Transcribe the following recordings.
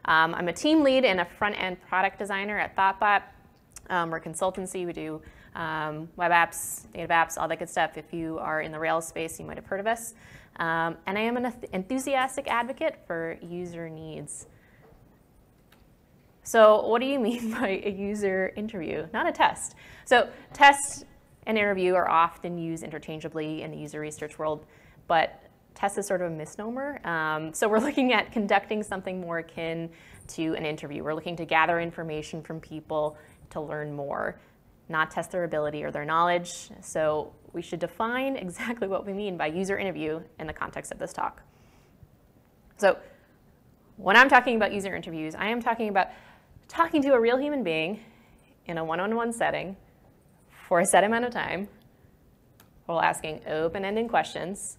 I'm a team lead and a front-end product designer at thoughtbot. We're a consultancy. We do web apps, native apps, all that good stuff. If you are in the Rails space, you might have heard of us. And I am an enthusiastic advocate for user needs. So what do you mean by a user interview? Not a test. So test and interview are often used interchangeably in the user research world, but test is sort of a misnomer. So we're looking at conducting something more akin to an interview. We're looking to gather information from people to learn more, not test their ability or their knowledge. So we should define exactly what we mean by user interview in the context of this talk. So when I'm talking about user interviews, I am talking about talking to a real human being in a one-on-one setting for a set amount of time while asking open-ended questions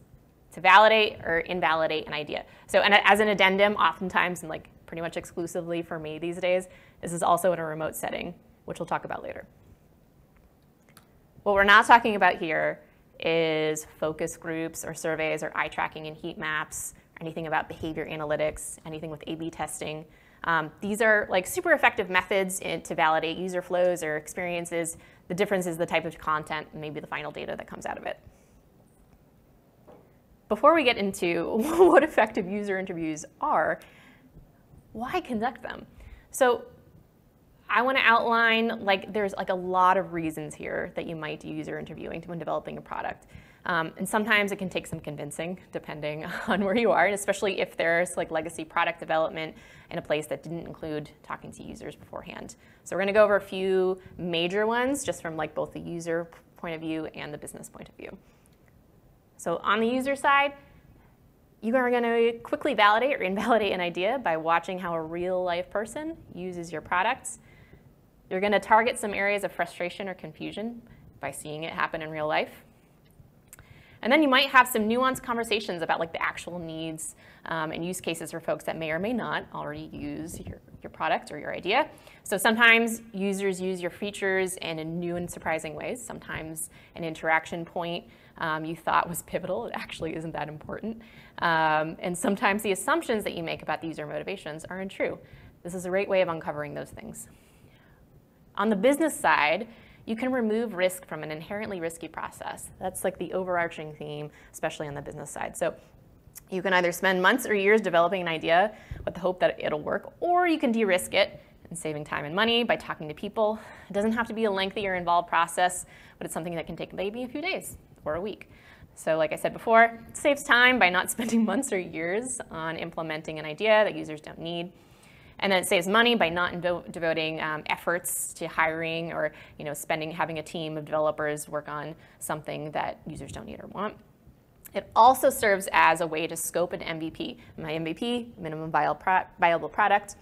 to validate or invalidate an idea. So and as an addendum, oftentimes, and like pretty much exclusively for me these days, this is also in a remote setting, which we'll talk about later. What we're not talking about here is focus groups or surveys or eye tracking and heat maps, or anything about behavior analytics, anything with A/B testing. These are like super effective methods to validate user flows or experiences. The difference is the type of content and maybe the final data that comes out of it. Before we get into what effective user interviews are, why conduct them? So I want to outline, like, there's like a lot of reasons here that you might do user interviewing when developing a product. And sometimes it can take some convincing, depending on where you are, and especially if there's like legacy product development in a place that didn't include talking to users beforehand. So we're going to go over a few major ones, just from like both the user point of view and the business point of view. So on the user side, you are going to quickly validate or invalidate an idea by watching how a real-life person uses your products. You're going to target some areas of frustration or confusion by seeing it happen in real life. And then you might have some nuanced conversations about like the actual needs and use cases for folks that may or may not already use your product or your idea. So sometimes users use your features in new and surprising ways. Sometimes an interaction point you thought was pivotal, it actually isn't that important. And sometimes the assumptions that you make about the user motivations are untrue. This is a great way of uncovering those things. On the business side, you can remove risk from an inherently risky process. That's like the overarching theme, especially on the business side. So you can either spend months or years developing an idea with the hope that it'll work, or you can de-risk it and saving time and money by talking to people. It doesn't have to be a lengthy or involved process, but it's something that can take maybe a few days or a week. So like I said before, it saves time by not spending months or years on implementing an idea that users don't need. And then it saves money by not devoting efforts to hiring or having a team of developers work on something that users don't need or want. It also serves as a way to scope an MVP. My MVP, minimum viable product,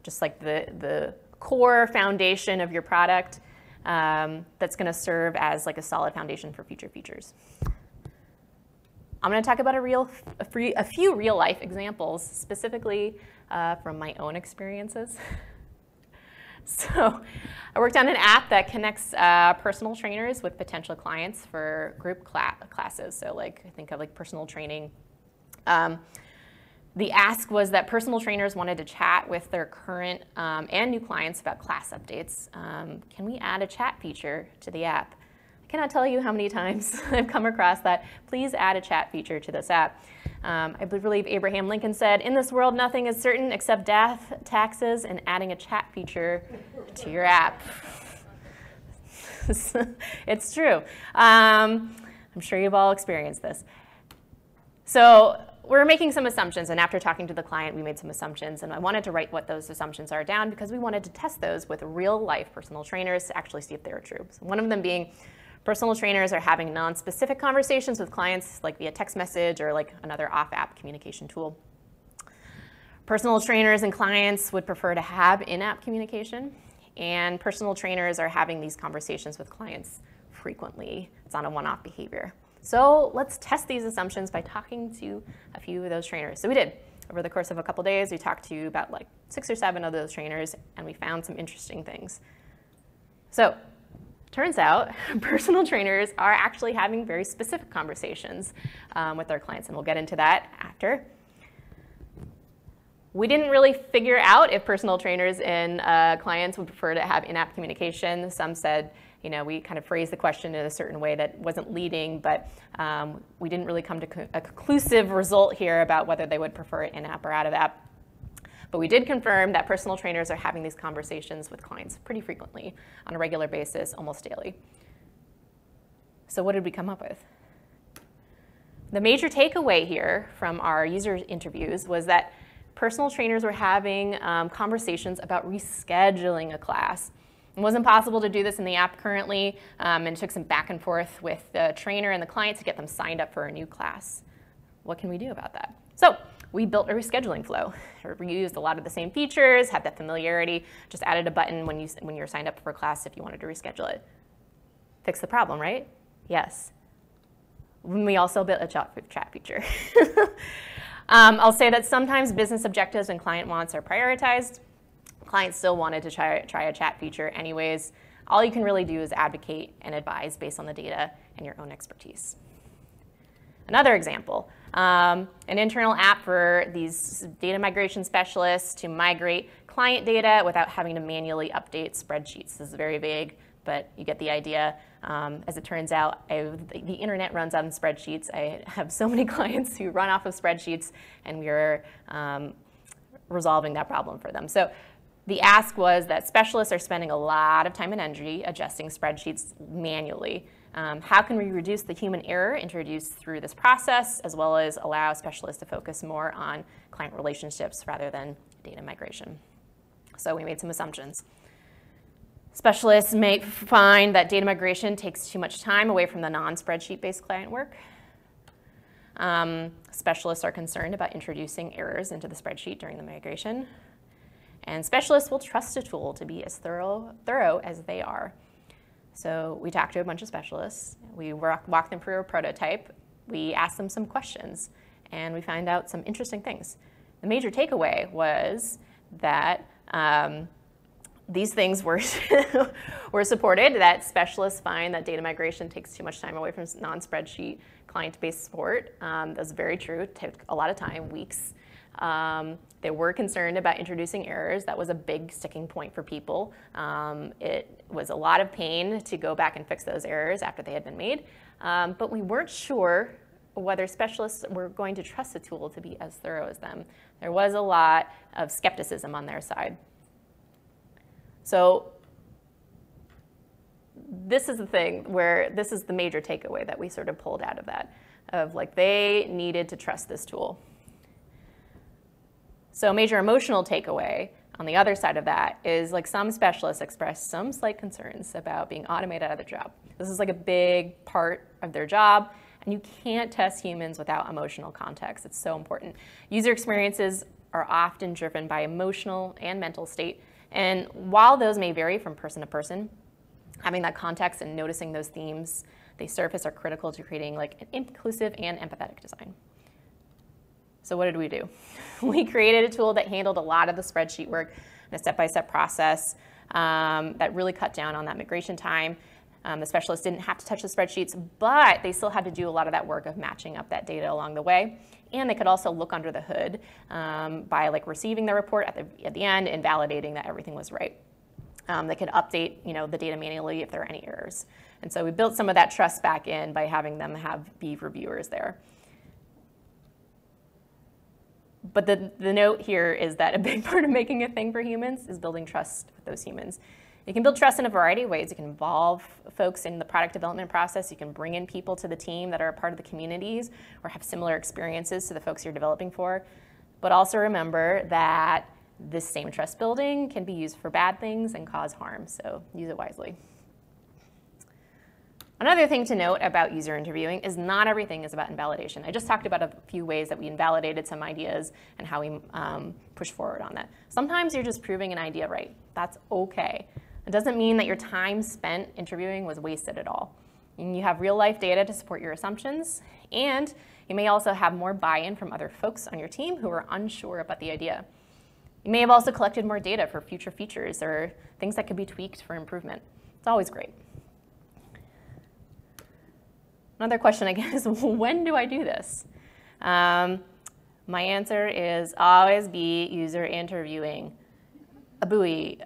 just like the core foundation of your product that's going to serve as like a solid foundation for future features. I'm going to talk about a few real-life examples, specifically from my own experiences. So I worked on an app that connects personal trainers with potential clients for group classes. So like think of like personal training. The ask was that personal trainers wanted to chat with their current and new clients about class updates. Can we add a chat feature to the app? I cannot tell you how many times I've come across that. Please add a chat feature to this app. I believe Abraham Lincoln said, "In this world, nothing is certain except death, taxes, and adding a chat feature to your app." It's true. I'm sure you've all experienced this. So we're making some assumptions, and after talking to the client, we made some assumptions, and I wanted to write what those assumptions are down because we wanted to test those with real-life personal trainers to actually see if they were true. So one of them being, personal trainers are having non-specific conversations with clients, like via text message or like another off-app communication tool. Personal trainers and clients would prefer to have in-app communication, and personal trainers are having these conversations with clients frequently. It's on a one-off behavior. So let's test these assumptions by talking to a few of those trainers. So we did. Over the course of a couple days, we talked to about like 6 or 7 of those trainers, and we found some interesting things. So turns out personal trainers are actually having very specific conversations with their clients, and we'll get into that after. We didn't really figure out if personal trainers and clients would prefer to have in-app communication. Some said, we kind of phrased the question in a certain way that wasn't leading, but we didn't really come to a conclusive result here about whether they would prefer it in-app or out of app. But we did confirm that personal trainers are having these conversations with clients pretty frequently on a regular basis, almost daily. So what did we come up with? The major takeaway here from our user interviews was that personal trainers were having conversations about rescheduling a class. It wasn't possible to do this in the app currently, and it took some back and forth with the trainer and the client to get them signed up for a new class. What can we do about that? So we built a rescheduling flow. We used a lot of the same features, had that familiarity, just added a button when you're signed up for a class if you wanted to reschedule it. Fix the problem, right? Yes. We also built a chat feature. I'll say that sometimes business objectives and client wants are prioritized. Clients still wanted to try a chat feature anyways. All you can really do is advocate and advise based on the data and your own expertise. Another example, an internal app for these data migration specialists to migrate client data without having to manually update spreadsheets. This is very vague, but you get the idea. As it turns out, the internet runs on spreadsheets. I have so many clients who run off of spreadsheets, and we're resolving that problem for them. So the ask was that specialists are spending a lot of time and energy adjusting spreadsheets manually. How can we reduce the human error introduced through this process, as well as allow specialists to focus more on client relationships rather than data migration? So we made some assumptions. Specialists may find that data migration takes too much time away from the non-spreadsheet-based client work. Specialists are concerned about introducing errors into the spreadsheet during the migration. And specialists will trust a tool to be as thorough as they are. So we talked to a bunch of specialists. We walked them through a prototype. We asked them some questions, and we found out some interesting things. The major takeaway was that these things were supported, that specialists find that data migration takes too much time away from non-spreadsheet client-based support. That's very true. It took a lot of time, weeks. They were concerned about introducing errors. That was a big sticking point for people. It was a lot of pain to go back and fix those errors after they had been made. But we weren't sure whether specialists were going to trust the tool to be as thorough as them. There was a lot of skepticism on their side. So this is the thing where this is the major takeaway that we sort of pulled out of that, of like they needed to trust this tool. So a major emotional takeaway on the other side of that is like some specialists expressed some slight concerns about being automated out of their job. This is like a big part of their job, and you can't test humans without emotional context. It's so important. User experiences are often driven by emotional and mental state, and while those may vary from person to person, having that context and noticing those themes they surface are critical to creating like an inclusive and empathetic design. So what did we do? We created a tool that handled a lot of the spreadsheet work in a step-by-step process that really cut down on that migration time. The specialists didn't have to touch the spreadsheets, but they still had to do a lot of that work of matching up that data along the way. And they could also look under the hood by like receiving the report at the end and validating that everything was right. They could update the data manually if there are any errors. And so we built some of that trust back in by having them be reviewers there. But the note here is that a big part of making a thing for humans is building trust with those humans. You can build trust in a variety of ways. You can involve folks in the product development process. You can bring in people to the team that are a part of the communities or have similar experiences to the folks you're developing for. But also remember that this same trust building can be used for bad things and cause harm, so use it wisely. Another thing to note about user interviewing is not everything is about invalidation. I just talked about a few ways that we invalidated some ideas and how we push forward on that. Sometimes you're just proving an idea right. That's okay. It doesn't mean that your time spent interviewing was wasted at all. You have real life data to support your assumptions, and you may also have more buy-in from other folks on your team who are unsure about the idea. You may have also collected more data for future features or things that could be tweaked for improvement. It's always great. Another question, I guess, is when do I do this? My answer is always be user interviewing. A buoy.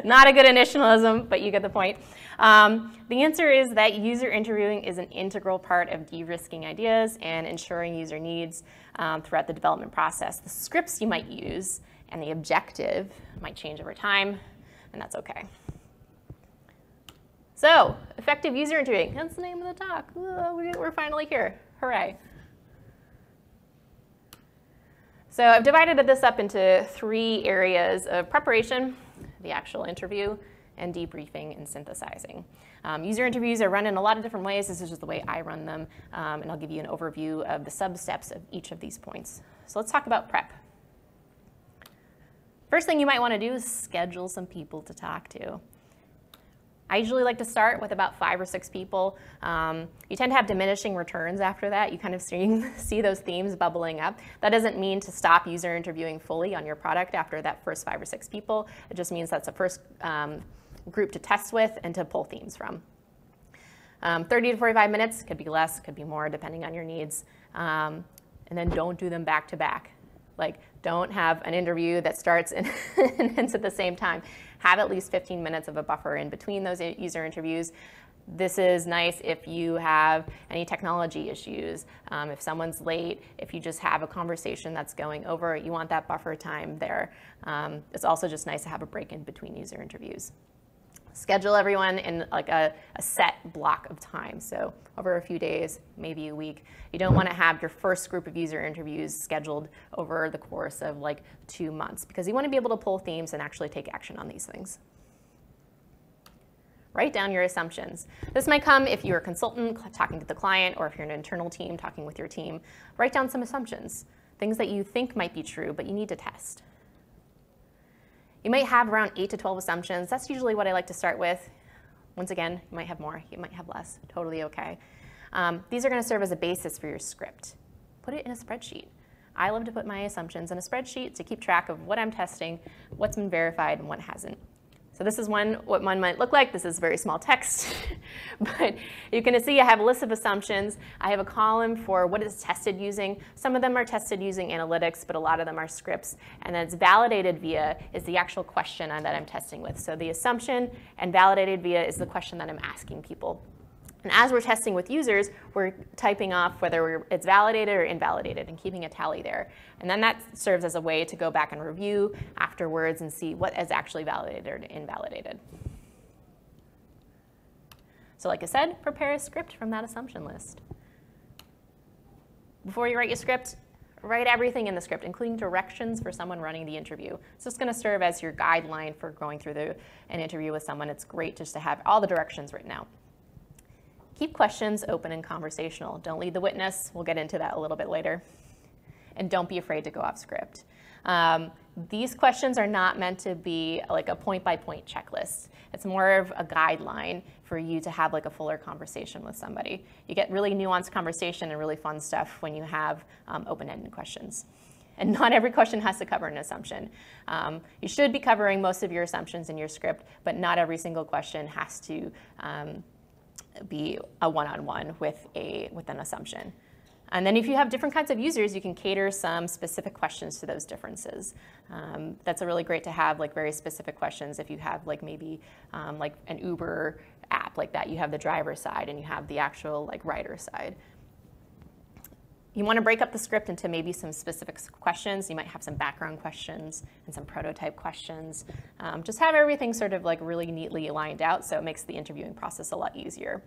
Not a good initialism, but you get the point. The answer is that user interviewing is an integral part of de-risking ideas and ensuring user needs throughout the development process. The scripts you might use and the objective might change over time, and that's okay. So, effective user interviewing. That's the name of the talk. We're finally here. Hooray. So I've divided this up into 3 areas of preparation, the actual interview, and debriefing and synthesizing. User interviews are run in a lot of different ways. This is just the way I run them, and I'll give you an overview of the sub-steps of each of these points. So let's talk about prep. First thing you might want to do is schedule some people to talk to. I usually like to start with about 5 or 6 people. You tend to have diminishing returns after that. You kind of see those themes bubbling up. That doesn't mean to stop user interviewing fully on your product after that first 5 or 6 people. It just means that's a first group to test with and to pull themes from. 30 to 45 minutes, could be less, could be more, depending on your needs. And then don't do them back to back. Like, don't have an interview that starts and ends at the same time. Have at least 15 minutes of a buffer in between those user interviews. This is nice if you have any technology issues, if someone's late, if you just have a conversation that's going over, you want that buffer time there. It's also just nice to have a break in between user interviews. Schedule everyone in like a set block of time. So over a few days, maybe a week. You don't want to have your first group of user interviews scheduled over the course of like 2 months, because you want to be able to pull themes and actually take action on these things. Write down your assumptions. This might come if you're a consultant talking to the client, or if you're an internal team talking with your team. Write down some assumptions, things that you think might be true, but you need to test. You might have around 8 to 12 assumptions. That's usually what I like to start with. Once again, you might have more, you might have less, totally okay. These are going to serve as a basis for your script. Put it in a spreadsheet. I love to put my assumptions in a spreadsheet to keep track of what I'm testing, what's been verified, and what hasn't. So this is what one might look like. This is very small text, but you can see I have a list of assumptions. I have a column for what is tested using. Some of them are tested using analytics, but a lot of them are scripts. And then it's validated via is the actual question that I'm testing with. So the assumption and validated via is the question that I'm asking people. And as we're testing with users, we're typing off whether it's validated or invalidated and keeping a tally there. And then that serves as a way to go back and review afterwards and see what is actually validated or invalidated. So like I said, prepare a script from that assumption list. Before you write your script, write everything in the script, including directions for someone running the interview. It's just going to serve as your guideline for going through an interview with someone. It's great just to have all the directions written out. Keep questions open and conversational. Don't lead the witness. We'll get into that a little bit later. And don't be afraid to go off script. These questions are not meant to be like a point-by-point checklist. It's more of a guideline for you to have like a fuller conversation with somebody. You get really nuanced conversation and really fun stuff when you have open-ended questions. And not every question has to cover an assumption. You should be covering most of your assumptions in your script, but not every single question has to be a one-on-one with an assumption. And then if you have different kinds of users, you can cater some specific questions to those differences. That's a really great to have like very specific questions. If you have like maybe like an Uber app like that, you have the driver side and you have the actual like rider side. You want to break up the script into maybe some specific questions. You might have some background questions and some prototype questions. Just have everything sort of like really neatly lined out so it makes the interviewing process a lot easier.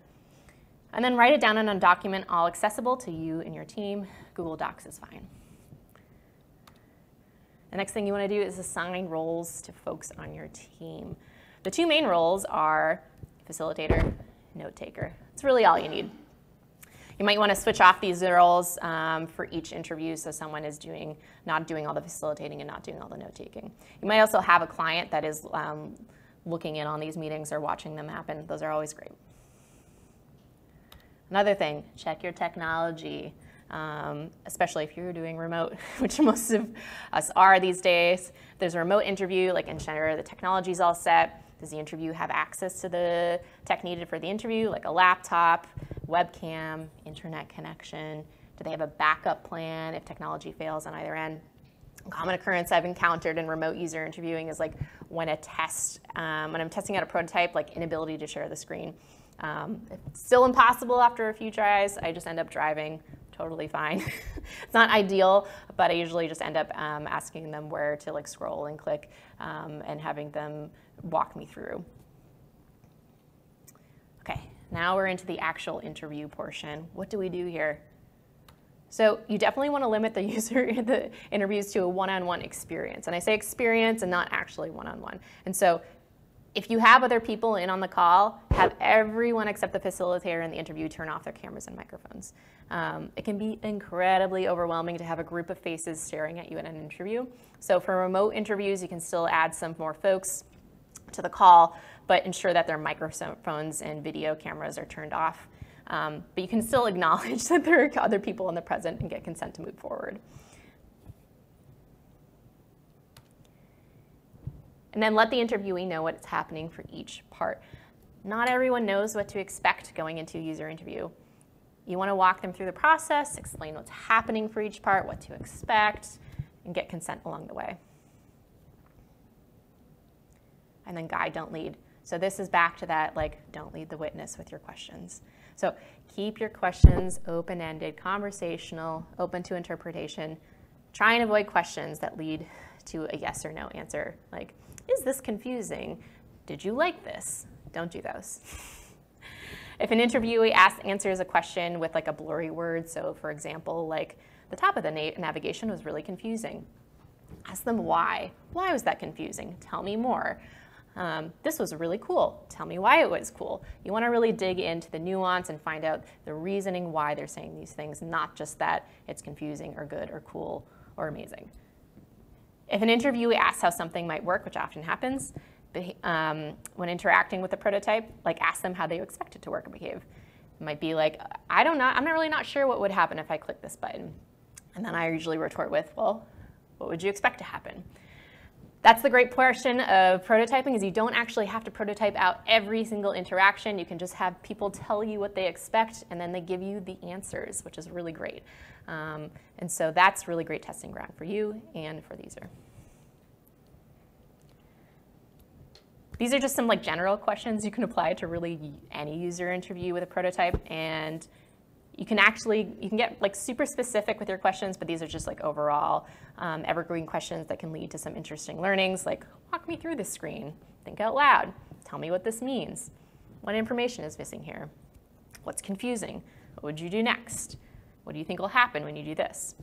And then write it down in a document all accessible to you and your team. Google Docs is fine. The next thing you want to do is assign roles to folks on your team. The 2 main roles are facilitator, note taker. It's really all you need. You might want to switch off these roles for each interview so someone is not doing all the facilitating and not doing all the note-taking. You might also have a client that is looking in on these meetings or watching them happen. Those are always great. Another thing, check your technology, especially if you're doing remote, which most of us are these days. If there's a remote interview, like ensure the technology's all set. Does the interview have access to the tech needed for the interview, like a laptop, webcam, internet connection? Do they have a backup plan if technology fails on either end? A common occurrence I've encountered in remote user interviewing is like when I'm testing out a prototype, like inability to share the screen. It's still impossible after a few tries. I just end up driving, totally fine. It's not ideal, but I usually just end up asking them where to like scroll and click and having them walk me through. Okay, now we're into the actual interview portion. What do we do here? So you definitely want to limit the interviews to a one-on-one experience. And I say experience and not actually one-on-one. And so if you have other people in on the call, have everyone except the facilitator in the interview turn off their cameras and microphones. It can be incredibly overwhelming to have a group of faces staring at you in an interview. So for remote interviews, you can still add some more folks to the call, but ensure that their microphones and video cameras are turned off. But you can still acknowledge that there are other people in the present and get consent to move forward. And then let the interviewee know what's happening for each part. Not everyone knows what to expect going into a user interview. You want to walk them through the process, explain what's happening for each part, what to expect, and get consent along the way. And then guide, don't lead. So this is back to that, like, don't lead the witness with your questions. So keep your questions open-ended, conversational, open to interpretation. Try and avoid questions that lead to a yes or no answer. Like, is this confusing? Did you like this? Don't do those. If an interviewee answers a question with like a blurry word, so for example, like the top of the navigation was really confusing, ask them why. Why was that confusing? Tell me more. This was really cool. Tell me why it was cool. You want to really dig into the nuance and find out the reasoning why they're saying these things, not just that it's confusing or good or cool or amazing. If an interviewee asks how something might work, which often happens, when interacting with a prototype, like ask them how they expect it to work and behave. It might be like, I'm not sure what would happen if I click this button. And then I usually retort with, well, what would you expect to happen? That's the great portion of prototyping, is you don't actually have to prototype out every single interaction. You can just have people tell you what they expect, and then they give you the answers, which is really great. And so that's really great testing ground for you and for the user. These are just some like general questions you can apply to really any user interview with a prototype, and you can get like super specific with your questions, but these are just like overall evergreen questions that can lead to some interesting learnings, like walk me through this screen, think out loud, tell me what this means, what information is missing here, what's confusing, what would you do next, what do you think will happen when you do this?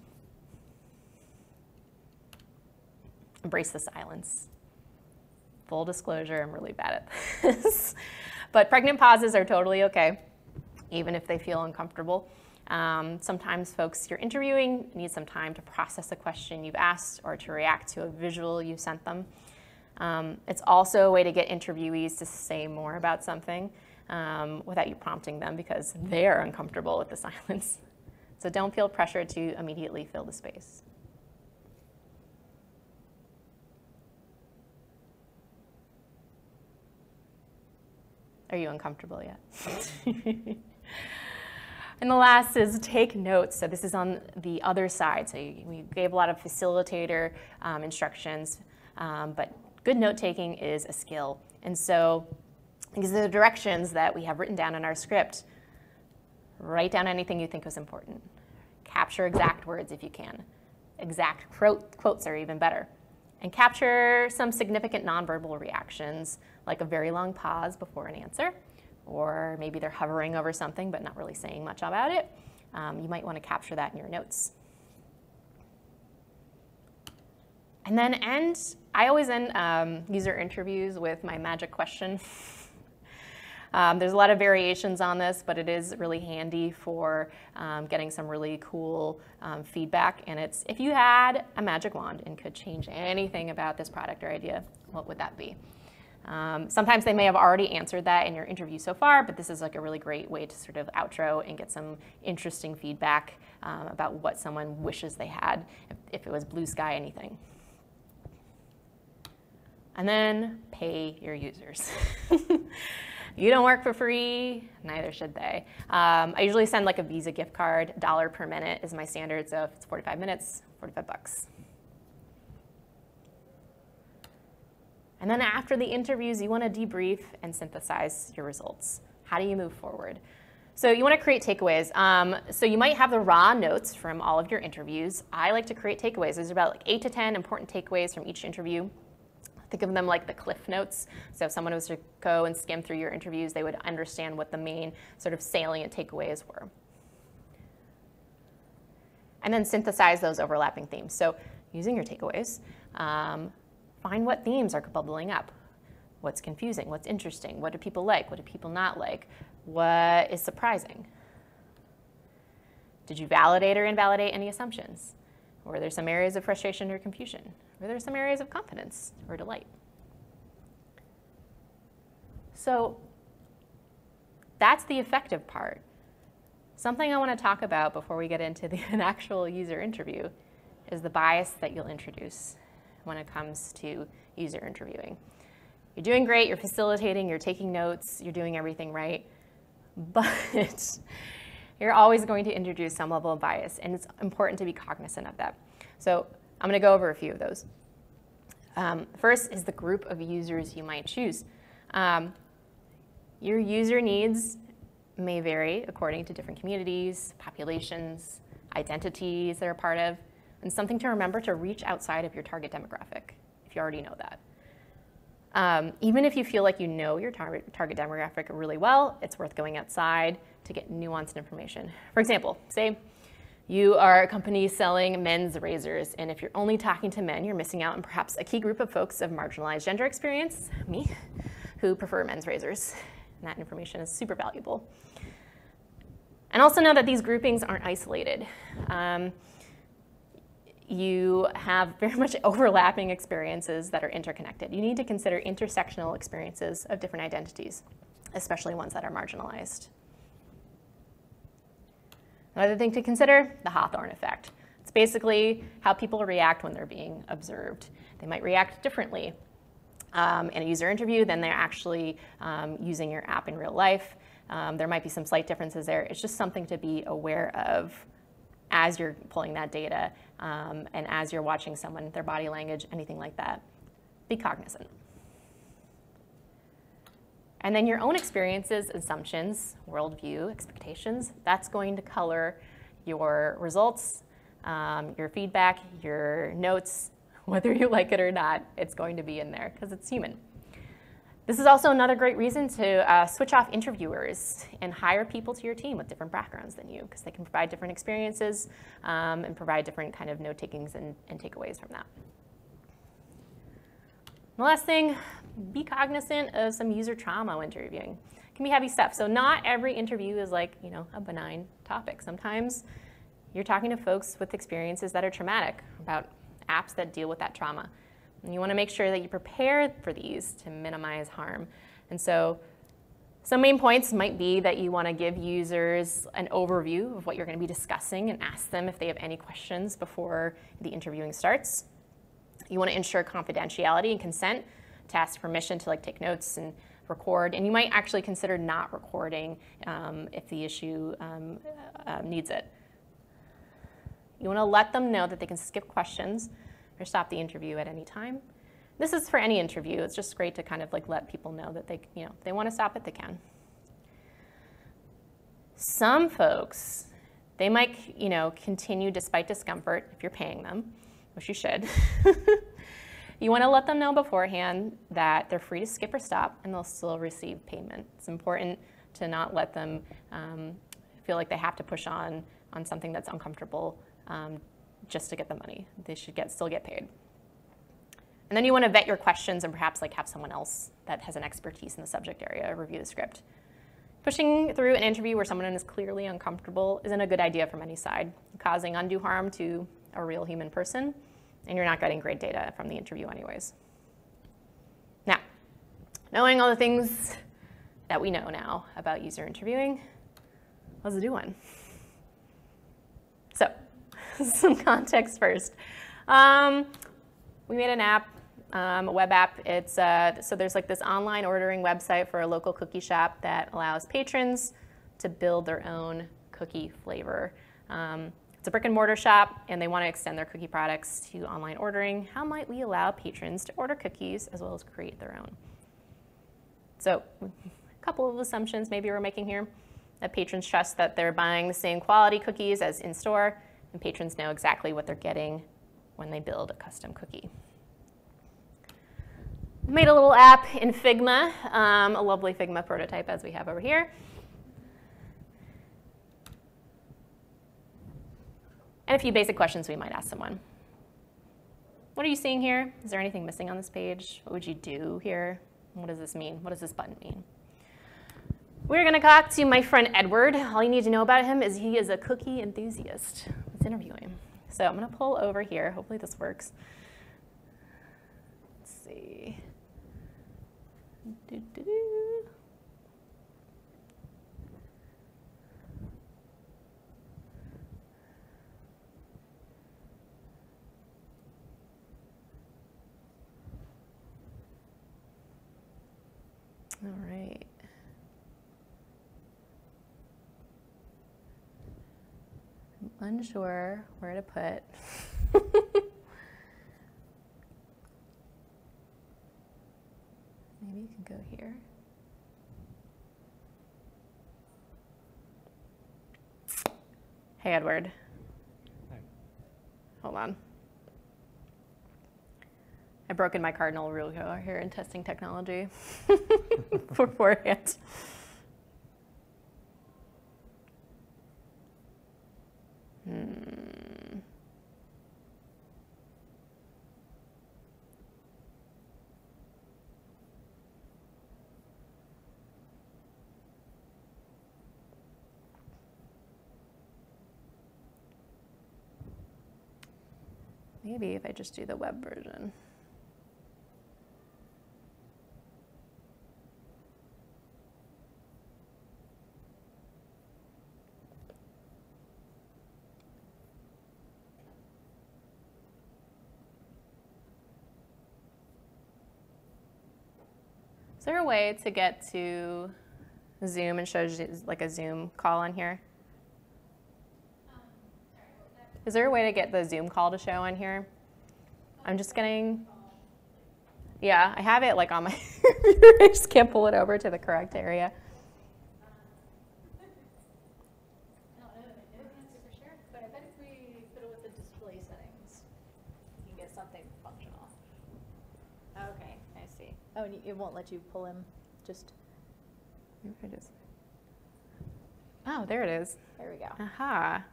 Embrace the silence. Full disclosure, I'm really bad at this. But pregnant pauses are totally okay, even if they feel uncomfortable. Sometimes folks you're interviewing need some time to process a question you've asked or to react to a visual you sent them. It's also a way to get interviewees to say more about something without you prompting them, because they're uncomfortable with the silence. So don't feel pressured to immediately fill the space. Are you uncomfortable yet? And the last is take notes. So this is on the other side. So we gave a lot of facilitator instructions, but good note-taking is a skill. And so these are the directions that we have written down in our script. Write down anything you think was important. Capture exact words if you can. Exact quotes are even better. And capture some significant nonverbal reactions, like a very long pause before an answer, or maybe they're hovering over something but not really saying much about it. You might want to capture that in your notes. And then I always end user interviews with my magic question. There's a lot of variations on this, but it is really handy for getting some really cool feedback. And it's, if you had a magic wand and could change anything about this product or idea, what would that be? Sometimes they may have already answered that in your interview so far, but this is like a really great way to sort of outro and get some interesting feedback about what someone wishes they had, if it was blue sky anything. And then pay your users. You don't work for free, neither should they. I usually send like a Visa gift card, $1 per minute is my standard, so if it's 45 minutes, 45 bucks. And then after the interviews, you want to debrief and synthesize your results. How do you move forward? So you want to create takeaways. So you might have the raw notes from all of your interviews. I like to create takeaways. There's about like 8 to 10 important takeaways from each interview. Think of them like the cliff notes. So if someone was to go and skim through your interviews, they would understand what the main sort of salient takeaways were. And then synthesize those overlapping themes. So using your takeaways, find what themes are bubbling up. What's confusing? What's interesting? What do people like? What do people not like? What is surprising? Did you validate or invalidate any assumptions? Were there some areas of frustration or confusion? Were there some areas of confidence or delight? So that's the effective part. Something I want to talk about before we get into an actual user interview is the bias that you'll introduce when it comes to user interviewing. You're doing great, you're facilitating, you're taking notes, you're doing everything right, but you're always going to introduce some level of bias, and it's important to be cognizant of that. So I'm going to go over a few of those. First is the group of users you might choose. Your user needs may vary according to different communities, populations, identities they're a part of, and something to remember to reach outside of your target demographic, if you already know that. Even if you feel like you know your target demographic really well, it's worth going outside to get nuanced information. For example, say you are a company selling men's razors, and if you're only talking to men, you're missing out on perhaps a key group of folks of marginalized gender experience, me, who prefer men's razors. And that information is super valuable. And also know that these groupings aren't isolated. You have very much overlapping experiences that are interconnected. You need to consider intersectional experiences of different identities, especially ones that are marginalized. Another thing to consider, the Hawthorne effect. It's basically how people react when they're being observed. They might react differently in a user interview than they're actually using your app in real life. There might be some slight differences there. It's just something to be aware of as you're pulling that data and as you're watching someone, their body language, anything like that. Be cognizant. And then your own experiences, assumptions, worldview, expectations, that's going to color your results, your feedback, your notes, whether you like it or not, it's going to be in there because it's human. This is also another great reason to switch off interviewers and hire people to your team with different backgrounds than you, because they can provide different experiences and provide different kind of note-takings and takeaways from that. The last thing, be cognizant of some user trauma when interviewing. It can be heavy stuff. So not every interview is like, a benign topic. Sometimes you're talking to folks with experiences that are traumatic about apps that deal with that trauma. And you want to make sure that you prepare for these to minimize harm. And so some main points might be that you want to give users an overview of what you're going to be discussing and ask them if they have any questions before the interviewing starts. You want to ensure confidentiality and consent to ask permission to take notes and record. And you might actually consider not recording if the issue needs it. You want to let them know that they can skip questions or stop the interview at any time. This is for any interview. It's just great to kind of let people know that if they want to stop it, they can. Some folks, they might, continue despite discomfort if you're paying them, which you should. You want to let them know beforehand that they're free to skip or stop and they'll still receive payment. It's important to not let them feel like they have to push on something that's uncomfortable just to get the money. They should still get paid. And then you want to vet your questions and perhaps have someone else that has an expertise in the subject area review the script. Pushing through an interview where someone is clearly uncomfortable isn't a good idea from any side, causing undue harm to a real human person, and you're not getting great data from the interview anyways. Now, knowing all the things that we know now about user interviewing, let's do one. So, some context first. We made an app a web app. It's so there's like this online ordering website for a local cookie shop that allows patrons to build their own cookie flavor. It's a brick and mortar shop, and they want to extend their cookie products to online ordering. How might we allow patrons to order cookies as well as create their own? So a couple of assumptions maybe we're making here. That patrons trust that they're buying the same quality cookies as in store, and patrons know exactly what they're getting when they build a custom cookie. Made a little app in Figma, a lovely Figma prototype as we have over here. And a few basic questions we might ask someone. What are you seeing here? Is there anything missing on this page? What would you do here? What does this mean? What does this button mean? We're going to talk to my friend Edward. All you need to know about him is he is a cookie enthusiast. Let's interview him. So I'm going to pull over here. Hopefully this works. Let's see. All right. I'm unsure where to put. Maybe you can go here. Hey, Edward. Hi. Hold on. I've broken my cardinal rule here in testing technology beforehand. Maybe if I just do the web version. Is there a way to get to Zoom and show like a Zoom call on here? Is there a way to get the Zoom call to show on here? I'm just getting, yeah, I have it like on my, I just can't pull it over to the correct area. I don't know if I know the answer for sure, but I bet if we fiddle with the display settings, you can get something functional. Okay, I see. Oh, and it won't let you pull him, just. Oh, there it is. There we go. Aha.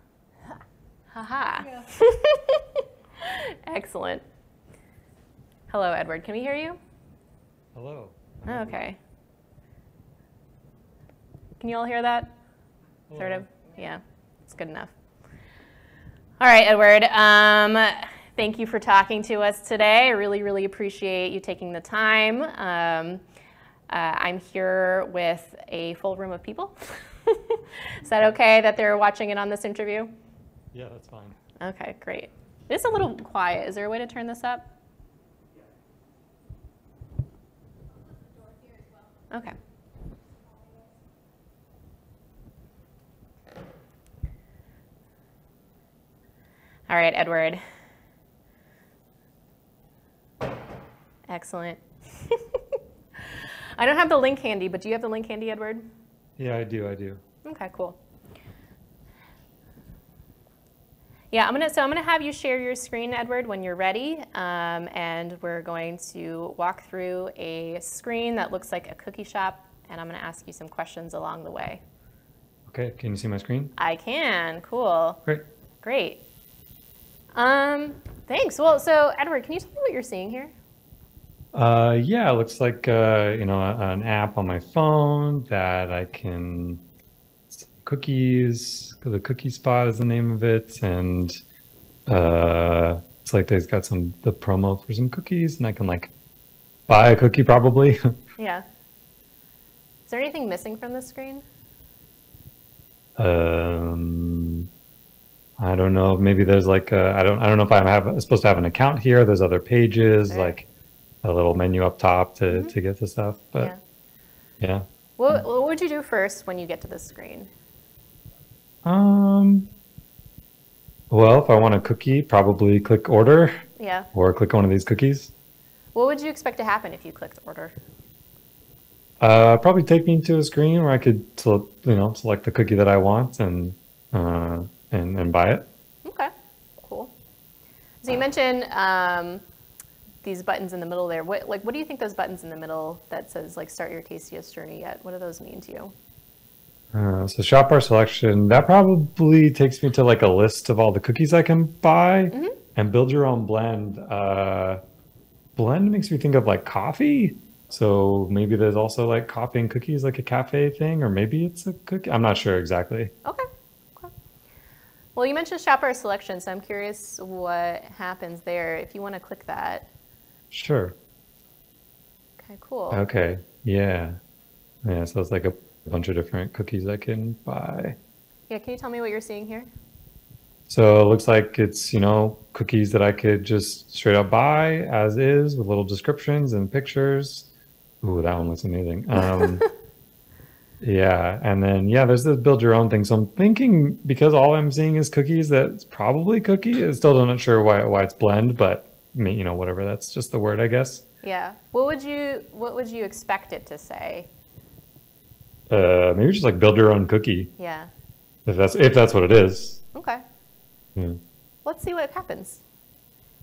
Haha. Yeah. Excellent. Hello, Edward. Can we hear you? Hello. Oh, okay. Can you all hear that? Hello. Sort of? Yeah, it's good enough. All right, Edward. Thank you for talking to us today. I really, really appreciate you taking the time. I'm here with a full room of people. Is that okay that they're watching in on this interview? Yeah, that's fine. Okay, great. It's a little quiet. Is there a way to turn this up? Okay. All right, Edward. Excellent. I don't have the link handy, but do you have the link handy, Edward? Yeah, I do. Okay, cool. Yeah, I'm gonna have you share your screen, Edward, when you're ready, and we're going to walk through a screen that looks like a cookie shop, and I'm gonna ask you some questions along the way. Okay, can you see my screen? I can. Cool. Great. Great. Thanks. Well, so Edward, can you tell me what you're seeing here? Yeah, it looks like an app on my phone that I can cookies. The Cookie Spot is the name of it, and it's like they've got the promo for some cookies, and I can like buy a cookie probably. Yeah. Is there anything missing from this screen? I don't know. Maybe there's like I don't know if I'm supposed to have an account here. There's other pages Sure. like a little menu up top to get the stuff. But yeah. What would you do first when you get to this screen? Well, if I want a cookie, probably click order. Yeah. Or click one of these cookies. What would you expect to happen if you clicked order? Probably take me to a screen where I could, select the cookie that I want and buy it. Okay, cool. So you mentioned these buttons in the middle there. What do you think those buttons in the middle that says like start your tastiest journey yet? What do those mean to you? So shop our selection, that probably takes me to like a list of all the cookies I can buy, and build your own blend. Blend makes me think of like coffee. So maybe there's also like coffee and cookies, like a cafe thing, or maybe it's a cookie. I'm not sure exactly. Okay. Well, you mentioned shop our selection, so I'm curious what happens there if you want to click that. Sure. Okay, cool. Okay. Yeah. Yeah. So it's like a bunch of different cookies I can buy. Yeah. Can you tell me what you're seeing here? So it looks like it's, cookies that I could just straight up buy as is with little descriptions and pictures. Ooh, that one looks amazing. Yeah. And then, there's this build your own thing. So I'm thinking because all I'm seeing is cookies, that it's probably cookie. I'm still not sure why it's blend, but whatever. That's just the word, I guess. Yeah. What would you expect it to say? Maybe just like build your own cookie. Yeah. If that's what it is. Okay. Yeah. Let's see what happens.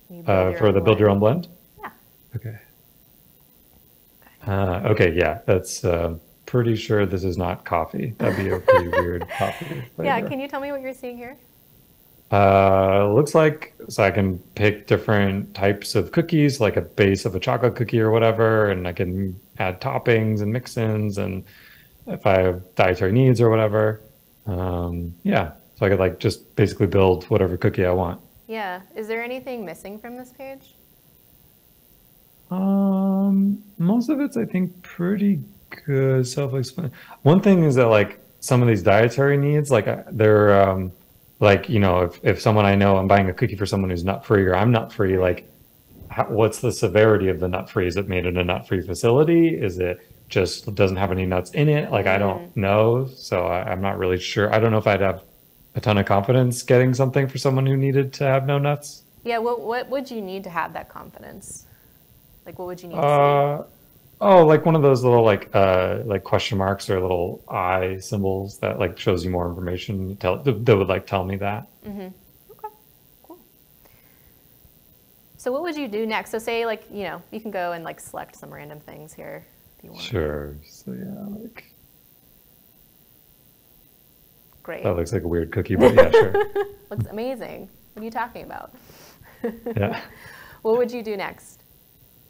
For the build your own blend? Yeah. Okay. Okay, yeah, that's pretty sure this is not coffee. That'd be a pretty weird coffee flavor. Yeah, can you tell me what you're seeing here? Looks like, so I can pick different types of cookies, like a base of a chocolate cookie or whatever, and I can add toppings and mix-ins, and if I have dietary needs or whatever. So I could like just basically build whatever cookie I want. Yeah. Is there anything missing from this page? Most of it's, I think, pretty good, self-explanatory. One thing is that like some of these dietary needs, like they're if someone I know, I'm buying a cookie for someone who's nut-free or I'm nut-free, like what's the severity of the nut-free? Is it made in a nut-free facility? Is it just doesn't have any nuts in it? Like I don't know, so I'm not really sure. I don't know if I'd have a ton of confidence getting something for someone who needed to have no nuts. Yeah, what would you need to have that confidence? Like, what would you need to see? Oh, like one of those little like question marks or little eye symbols that like shows you more information. That would like tell me that. Okay, cool. So what would you do next? So say like you can go and like select some random things here if you want. Sure. So like. Great. That looks like a weird cookie, but yeah, sure. Looks amazing. What are you talking about? Yeah. What would you do next?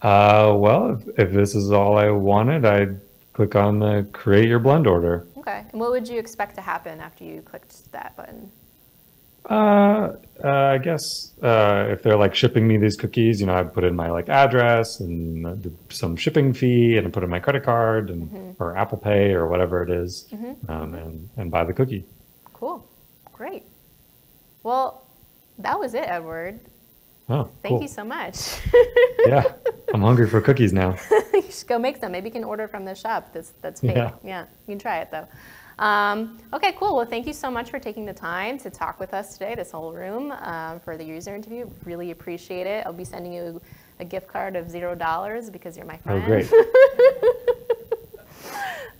Well, if this is all I wanted, I'd click on the create your blend order. Okay. And what would you expect to happen after you clicked that button? I guess if they're like shipping me these cookies, I'd put in my like address and some shipping fee and put in my credit card and or Apple Pay or whatever it is, and buy the cookie. Cool. Great. Well, that was it, Edward. Oh, Thank you so much. Yeah, I'm hungry for cookies now. You should go make some. Maybe you can order from the shop. That's fake. Yeah, you can try it though. Okay, cool. Well, thank you so much for taking the time to talk with us today, this whole room, for the user interview. Really appreciate it. I'll be sending you a gift card of $0 because you're my friend. Oh, great.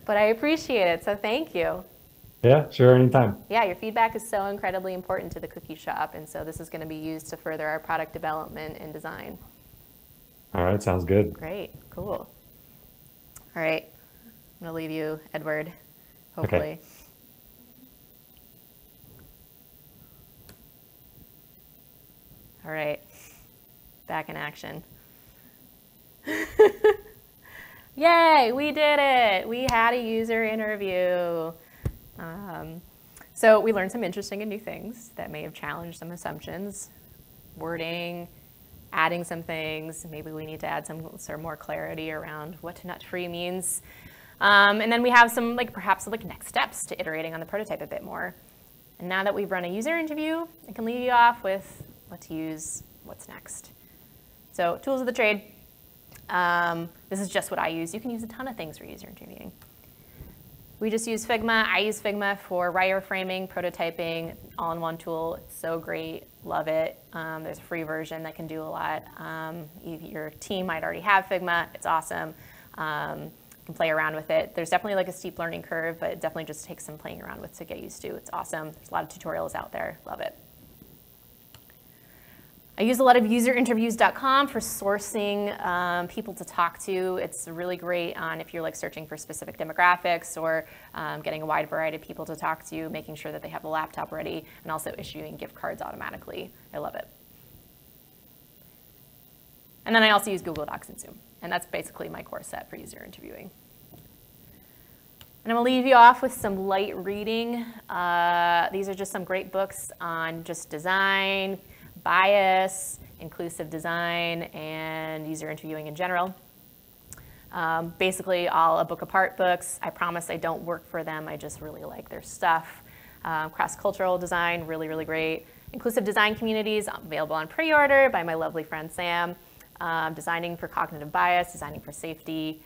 But I appreciate it, so thank you. Yeah, sure, anytime. Yeah, your feedback is so incredibly important to the cookie shop, and so this is going to be used to further our product development and design. All right, sounds good. Great, cool. All right, I'm going to leave you, Edward, hopefully. Okay. All right, back in action. Yay, we did it. We had a user interview. So we learned some interesting and new things that may have challenged some assumptions, wording, adding some things. Maybe we need to add some sort of more clarity around what nut-free means. And then we have some perhaps next steps to iterating on the prototype a bit more. And now that we've run a user interview, I can leave you off with what to use, what's next. So tools of the trade. This is just what I use. You can use a ton of things for user interviewing. We just use Figma. I use Figma for wireframing, prototyping, all-in-one tool. It's so great, love it. There's a free version that can do a lot. Your team might already have Figma, it's awesome. You can play around with it. There's definitely like a steep learning curve, but it definitely just takes some playing around with to get used to. It's awesome. There's a lot of tutorials out there, love it. I use a lot of userinterviews.com for sourcing people to talk to. It's really great on if you're like searching for specific demographics or getting a wide variety of people to talk to, making sure that they have a laptop ready, and also issuing gift cards automatically. I love it. And then I also use Google Docs and Zoom, and that's basically my core set for user interviewing. And I'm gonna leave you off with some light reading. These are just some great books on just design, bias, inclusive design, and user interviewing in general. Basically all a book apart books. I promise I don't work for them, I just really like their stuff. Cross-cultural design, really, really great. Inclusive design communities, available on pre-order by my lovely friend Sam. Designing for cognitive bias, designing for safety.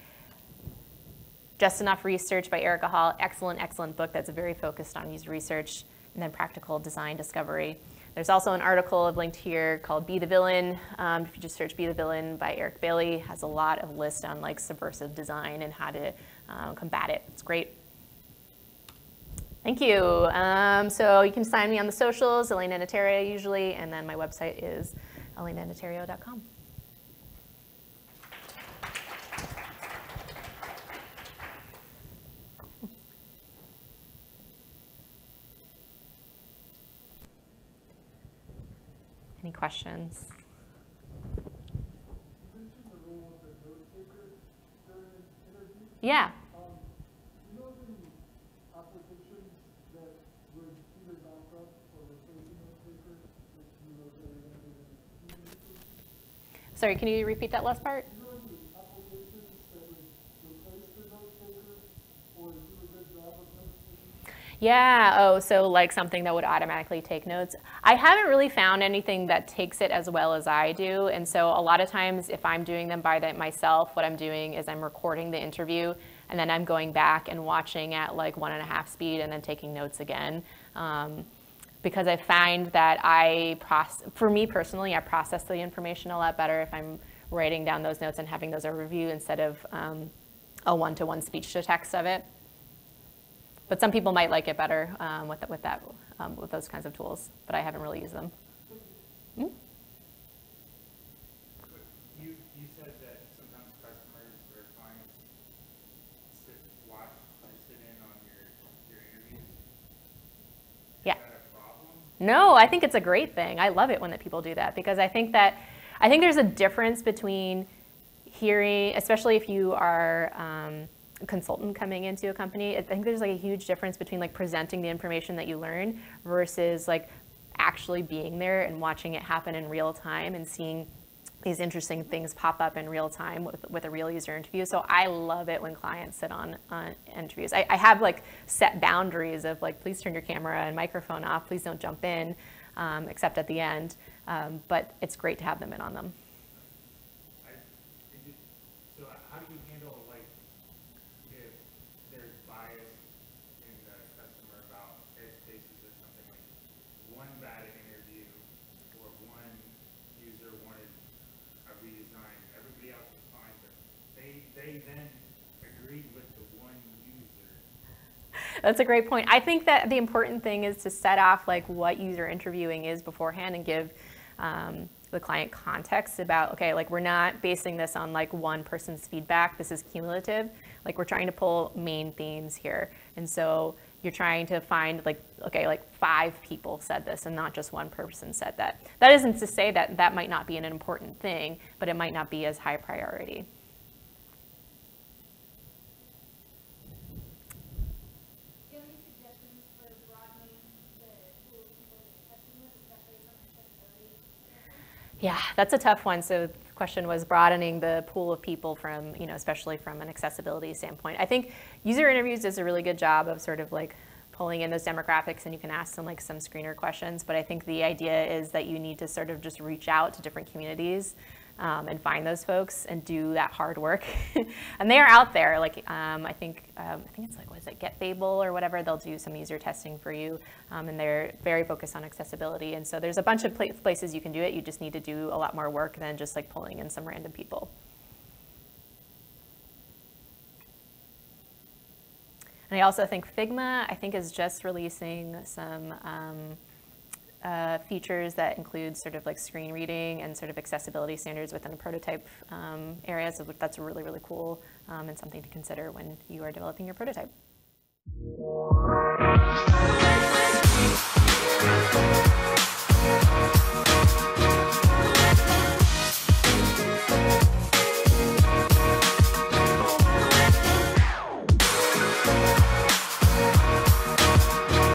Just Enough Research by Erica Hall, excellent, excellent book that's very focused on user research, and then practical design discovery. There's also an article I've linked here called Be the Villain. If you just search Be the Villain by Eric Bailey, has a lot of lists on like subversive design and how to combat it. It's great. Thank you. So you can find me on the socials, Elaina Natario usually, and then my website is elainanatario.com. Any questions? Yeah. Sorry, can you repeat that last part? Yeah, oh, so like something that would automatically take notes. I haven't really found anything that takes it as well as I do, and so a lot of times if I'm doing them by myself, what I'm doing is I'm recording the interview, and then I'm going back and watching at like 1.5 speed and then taking notes again. Because I find that for me personally, I process the information a lot better if I'm writing down those notes and having those overview instead of a one-to-one speech-to-text of it. But some people might like it better with those kinds of tools, but I haven't really used them. Hmm? You said that sometimes customers or clients sit in on your interviews. Yeah. Is that a problem? No, I think it's a great thing. I love it when people do that because I think there's a difference between hearing, especially if you are a consultant coming into a company. I think there's like a huge difference between like presenting the information that you learn versus like actually being there and watching it happen in real time and seeing these interesting things pop up in real time with a real user interview. So I love it when clients sit on interviews. I have like set boundaries of like, please turn your camera and microphone off, please don't jump in, except at the end. But it's great to have them in on them. So how do you handle like if there's bias in the customer about edge cases or something, like one bad interview or one user wanted a redesign, everybody else was fine, but they then agreed with the one user. That's a great point. I think that the important thing is to set off like what user interviewing is beforehand and give the client context about, okay, like we're not basing this on like one person's feedback, this is cumulative. Like we're trying to pull main themes here. And so you're trying to find like, okay, like 5 people said this and not just one person said that. That isn't to say that that might not be an important thing, but it might not be as high priority. Do you have any suggestions for broadening the pool of people that you're testing with, especially from accessibility? Yeah, that's a tough one. So the question was broadening the pool of people from, especially from an accessibility standpoint. I think user interviews does a really good job of sort of like pulling in those demographics, and you can ask them like some screener questions. But I think the idea is that you need to sort of just reach out to different communities and find those folks and do that hard work. And they are out there. Like I think it's like, what is it, GetFable or whatever. They'll do some user testing for you, and they're very focused on accessibility. And so there's a bunch of places you can do it. You just need to do a lot more work than just like pulling in some random people. And I also think Figma, is just releasing some features that include sort of like screen reading and sort of accessibility standards within a prototype area. So that's really, really cool and something to consider when you are developing your prototype.